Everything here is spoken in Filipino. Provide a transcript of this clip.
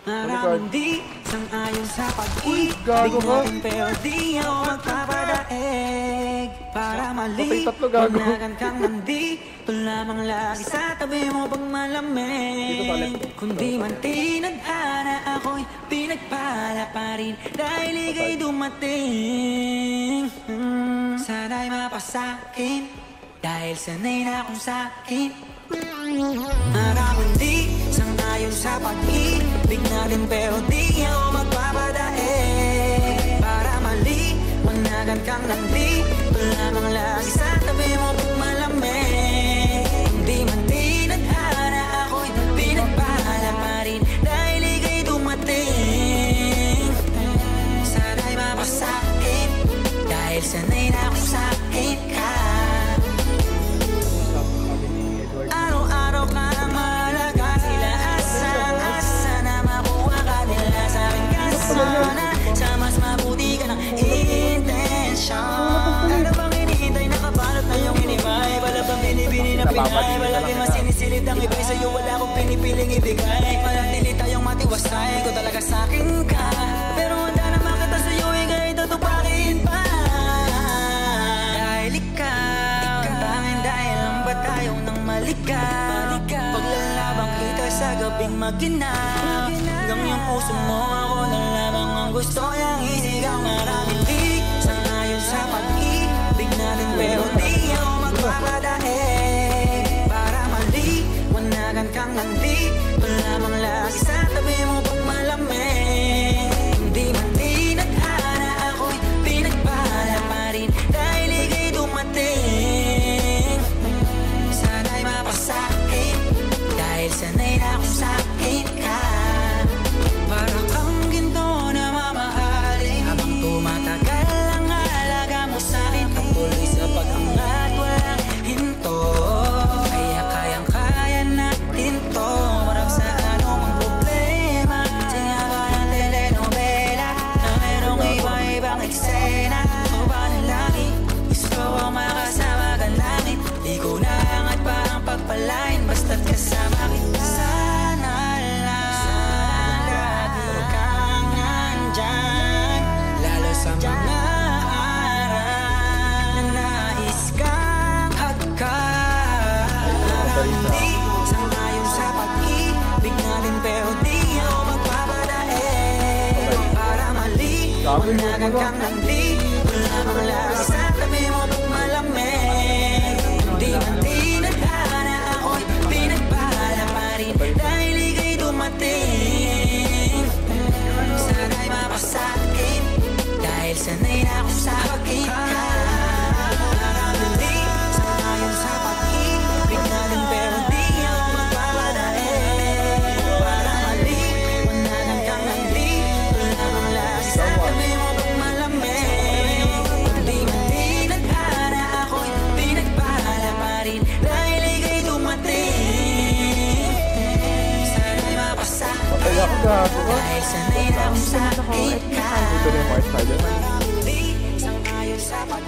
Maraming di sang-ayon sa pag-ibig gago ka. natin, pero di ako magpapadaig. Para mali, tatlo, gago. panagan kang nandito lamang lagi sa tabi mo pag malamig. Kundi man tinadhana, ako'y pinagpala pa rin dahil ika'y dumating. Sana'y mapasakin dahil sanay na akong sakin. Maraming di sang-ayon sa pag-ibig natin, pero di ako magpapadaig. Para mali, managan kang nandito lamang lagi sa tabi mo pag malamig. Hindi man tinadhana, ako'y pinagpala pa rin dahil ika'y dumating. Sana'y mapasakin dahil sanay na akong sakin ka. Araw-araw ka nang mahalaga, sila asang-asa na makuha ka nila sa aking kasana. Sa mas mabuti ka ng intensyon. Ano bang hinihintay, nakabalot na yung inibay? Wala bang binibini na pinay? Palagi mas sinisilid ang iba'y sa'yo, wala akong pinipiling ibigay. Manatili tayong matiwasay, ko talaga sa'kin ka. Pero handa na makita sa'yo, ika'y tutupakin pa. Dahil ikaw, ang tanging dahil lang ba tayong nang maligaw? Paglalabang kita sa gabing maginaw, hanggang yung puso mo ako na lamang ang gusto niyang isigaw. Maraming di sang-ayon sa pag-ibig natin, pero di ako magpapadaig. Para mali, wanagan kang nandito lamang lagi sa tabi mo pag malamig. Hindi man tinadhana, ako'y pinagpala pa rin dahil ika'y dumating. Sana'y mapasakin dahil sanay na akong sakin ka. Para kang ginto na mamahalin, habang tumatagal ang halaga mo sa'kin. Patuloy sa pag-angat, walang hinto, kaya kayang-kaya natin to. Marap sa anumang problema, singawa ng telenovela na merong iba-ibang eksena. O ba ng langit, gusto ko makasama ka langit. Di ko naangat pa ang pagpalain, basta't kasama kita. Sana lang lagi kang nandyan, lalo sa mga araw na nais kang hagkan. Maraming di sang-ayon sa pag-ibig natin, pero di ako magpapadaig. Para mali, wanagan kang nandito lamang lagi sa tabi mo pag malamig. Hindi man tinadhana, ako'y pinagpala pa rin dahil ika'y dumating. Sana'y mapasakin dahil sanay na akong sakin ka. Maraming di sang-ayon sa pag-ibig natin, pero di ako magpapadaig. Para mali, wanagan kang nandito lamang lagi sa tabi mo pag malamig. Hindi man tinadhana, ako'y pinagpala pa rin dahil ika'y dumating. Sana'y mapasakin dahil sanay na akong sakin ka. Ito na yung Mars Spider-Man. Maraming di sang-ayon sa pag